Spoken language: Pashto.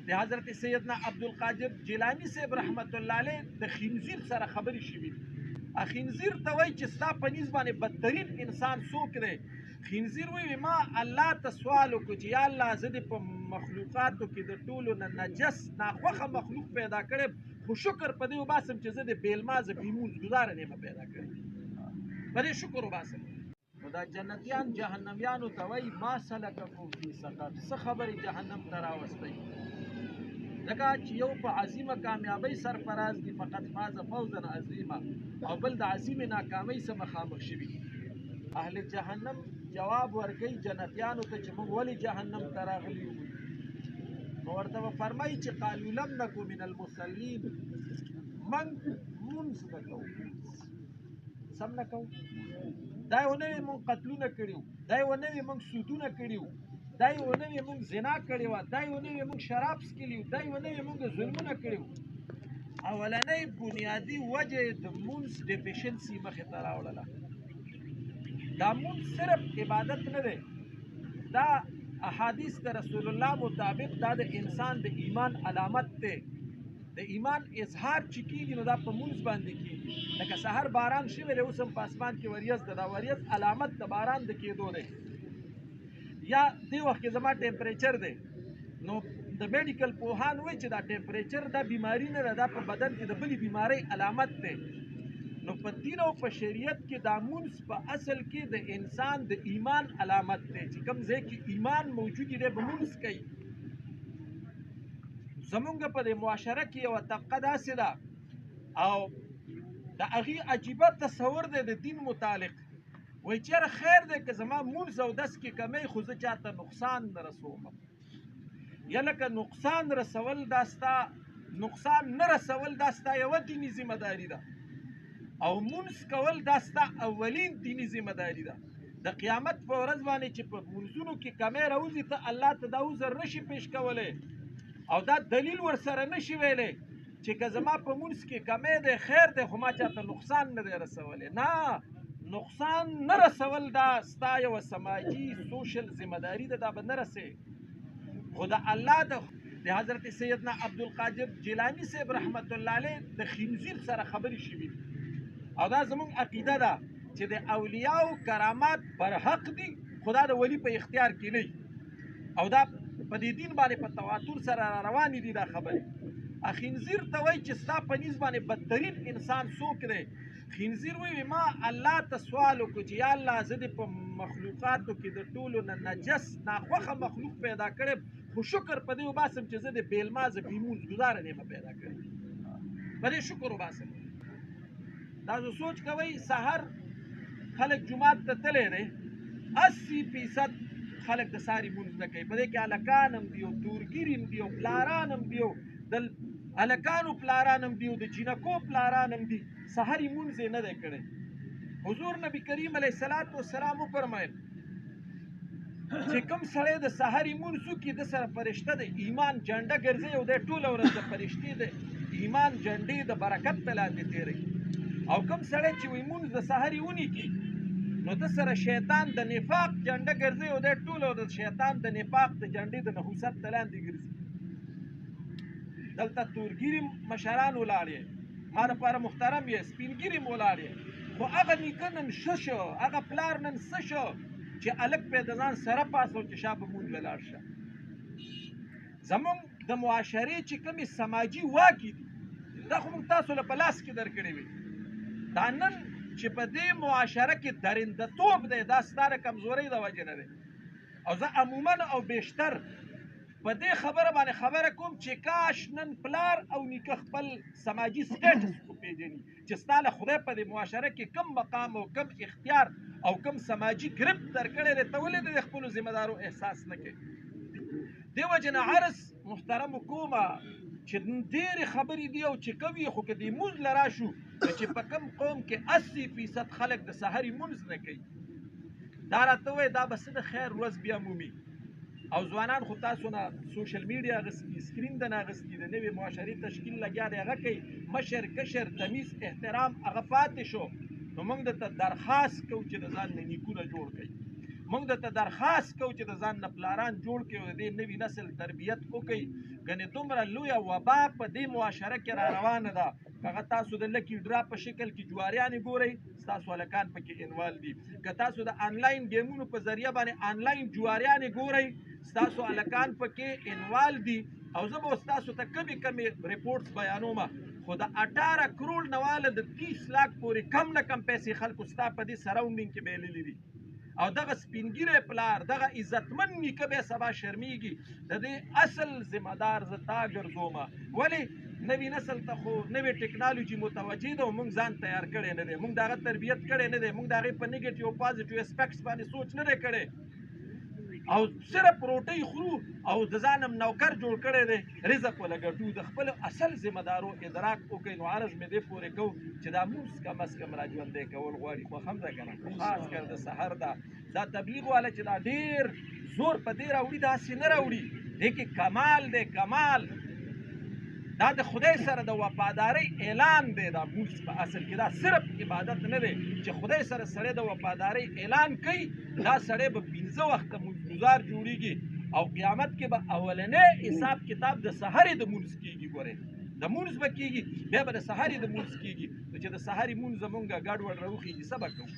د حضرت سیدنا عبدالقادر جیلانی صاحب رحمت الله علیه د خنزیر سره خبرې شوي. خنزیر ته وایي چې ستا په نیز باندې بدترین انسان څوک دی؟ خنزیر وایي ما الله ته سوال وکړو چې یا الله زه دې په مخلوقاتو کې د ټولو نه نجس ناخوښه مخلوق پیدا کړی، خو شکر په دې وباسم چې زه د بېلمازه بېمونځ ګزاره نه یم پیدا کړی، په دې شکر وباسم. نو دا جنتیان جهنمیانو ته وایي ما سلککم فی سقر، څه خبرې جهنم ته راوستی؟ ځکه چې یو په عظیمه کامیابۍ سرفراز دي، فقط فاز فوزا عظیما، او بل د عظیمې ناکامۍ سره مخامخ شوي. اهل جهنم جواب ورکوي جنتیانو ته چې موږ ولې جهنم ته راغلي یو؟ نو ورته به فرمایي چې قالو لم نکو من المصلین، موږ لمونځ نه کوو، سم نه کوو. دا یو نه وي موږ قتلونه کړي وو، دا یو نه وي موږ سودونه کړي وو، دا یو نه وي موږ زنا کړې وه، دا یو نه وي موږ شراب څښلي وو، دا یو نه وي موږ ظلمونه کړي وو. اولنۍ بنیادي وجه یې د مونځ ډیفیشنسي مخې ته راوړله. دا مونځ صرف عبادت نه دی، دا احادیث د رسول الله مطابق دا د انسان د ایمان علامت دی. د ایمان اظهار چې کېږي نو دا په مونځ باندې کېږي. لکه سحر باران شوی دی، اوس هم په اسمان کې وریځ ده، دا وریځ علامت د باران د کېدو دی. یا دې وخت کې زما ټمپریچر دی، نو د میډیکل پوهان وایي چې دا ټمپریچر دا بیماري نه ده، دا په بدن کې د بلې بیمارۍ علامت دی. نو په دین او په شریعت کې دا مونځ په اصل کې د انسان د ایمان علامت دی، چې کوم ځای کې ایمان موجود دی به مونځ کوي. زمونږ په دې معاشره کې یوه طبقه داسې ده او د هغې عجیبه تصور دی د دین متعلق، وایي چې یاره خیر دی که زما مونځ اودس کې کمی، خو زه چاته نقصان نه رسوم. یا لکه نقصان رسول دا ستا نقصان نه رسول دا ستا یوه دیني ذمه داري ده، او مونځ کول دا ستا اولین دیني ذمه داري ده. د قیامت په ورځ باندې چې په مونځونو کې کمی راوځي، ته الله ته دا عذر نشي پیش کولی او دا دلیل ورسره نشي ویلی چې که زما په مونځ کې کمی دی خیر دی، خو ما چاته نقصان نه دی رسولی. نه، نقصان نه رسول دا ستا یوه سماجي سوشل ذمه داري ده، دا به نه رسې. خو د الله د حضرت سیدنا عبدالقادر جیلانی صاحب رحمت الله علیه د خنزیر سره خبرې شوي، او دا زموږ عقیده ده چې د اولیاو کرامات برحق دي، خو دا د ولی په اختیار کې نه، او دا په دې دین باندې په تواتر سره روانې دي دا خبرې. خنزیر ته وایي چې ستا په نیز باندې بدترین انسان څوک دی؟ خنزیر وایي ما الله ته سوال وکړو چې یا الله زه دې په مخلوقاتو کې د ټولو نه نجس ناخوښه مخلوق پیدا کړی، خو شکر په دې وباسم چې زه د بېلمازه بېمونځ ګزاره نه یم پیدا کړی، په دې شکر وباسم. دا زه سوچ کوئ سحر خلک جومات ته تللی دی، 80% خلک د ساري مونځ نه کوي. په دې کې هلکان هم دي او تورګیر هم دي او پلاران هم دي او د هلکانو پلاران هم دي او د جینکو پلاران هم دي، سحري مونځ یې نه دی کړی. حضور نبی کریم علیه الصلاة والسلام وفرمایل چې کوم سړی د سحري مونځ وکړي د سره فرشته د ایمان جنډه ګرځي، او دی ټوله ورځ د فرشتې د ایمان جنډې د برکت په لاندې تېروي. او کوم سړی چې وایي مونځ د سحري ونیکي نو د سره شیطان د نفاق جنډه ګرځي، او دی ټوله د شیطان د نفاق د جنډې د نحوست ته لاندې ګرځي. دلته تورګیري مشران ولاړ یې، ما دپاره محترم یې، سپین ګیري م ولاړ یې، خو هغه نیکه نن ښه شو، هغه پلار نن څه شو چې هلک پې د ځان سره پاڅو چې شا په مونځ ولاړ شه. زمونږ د معاشرې چې کومې سماجي واکې دي دا خو موږ تاسو له په لاس کې درکړې وي. دا نن چې په دې معاشره کې درندهتوب دی دا ستا د کمزورۍ د وجې نه دی. او زه عموما او بیشتر په دې خبره باندې خبره کوم چې کاش نن پلار او نیکه خپل سماجي سټیټس وپېژني چې ستا له خدای په دې معاشره کې کم مقام او کم اختیار او کم سماجي ګرفت درکړی دی، ته ولې د خپلو ذمه دارو احساس نه کوې؟ دې وجې نه عرض محترمو کومه چې ډېرې خبرې دي او چې کوي، خو که دې مونځ له راشو چې په کوم قوم کې 80% خلک د سحري مونځ نه کوي، دا راته وایي دا به څه د خیر ورځ بیا مومي. او ځوانان خو تاسو نه سوشل میډیا اخیستي، سکرین ته نه اخیستي، د نوې معاشرې تشکیل لګیا دی، هغه کوي مشر کشر تمیز احترام هغه پاتې شو. نو موږ درته درخواست کوو چې د ځان نه نیکونه جوړ کړئ، موږ درته درخواست کوو چې د ځان نه پلاران جوړ کړئ او د دې نوي نسل تربیت وکړئ. ګنې دومره لویه وبا په دې معاشره کې را روانه ده هغه تاسو د لکی ډرا په شکل کې جواریانې ګورئ ستاسو هلکان پکې انوال دي که تاسو د آنلاین ګیمونو په ذریعه باندې آنلاین جواریانې ګورئ ستاسو هلکان پکې انوال دي او زه به ستاسو ته کمې ریپورټس بیانومه خو د 18 کروڑ نه واله د 30 لاک پورې کم نه کم پیسې خلکو ستا په دې سراونډینګ کې بایللي دي او دغه سپینګیری پلار دغه عزتمن نیکه بیا سبا شرمیږي د دې اصل ذمه دار زه تا ګرځومه ولې نوی نسل ته خو نوې ټکنالوژي متوجه ده او موږ ځان تیار کړی نه دی موږ د هغه تربیت کړی نه دی موږ د هغې په نیګیټیو او پازیټیو اسپیکټس باندې سوچ نه دی کړی او صرف روټۍ خورو او د ځانم نوکر جوړ کړی دی رزق ولګټو د خپل اصل ذمه دارو ادراک وکړئ نو عرض مې دې پورې کوو چې دا مونځ کم از کم را ژوندی کول غواړي خوښ هم ده که نه خاص کر د سحر ده دا تبلیغ والا چې دا ډېر زور په دې راوړي داسې نه راوړي دې کې کمال دی کمال دا د خدای سره د وفادارۍ اعلان دی دا مونځ په اصل کې دا صرف عبادت نه دی چې خدای سره سړی د وفادارۍ اعلان کوي دا سړی به 15 وخته مونځګزار جوړیږي او قیامت کې به اولنی حساب کتاب د سحرې د مونځ کېږي ګورئ د مونځ به کېږي بیا به د سحرې د مونځ کېږي نو چې د سحرې مونځ زمونږ ګډوډ راوخېږي څه به کوو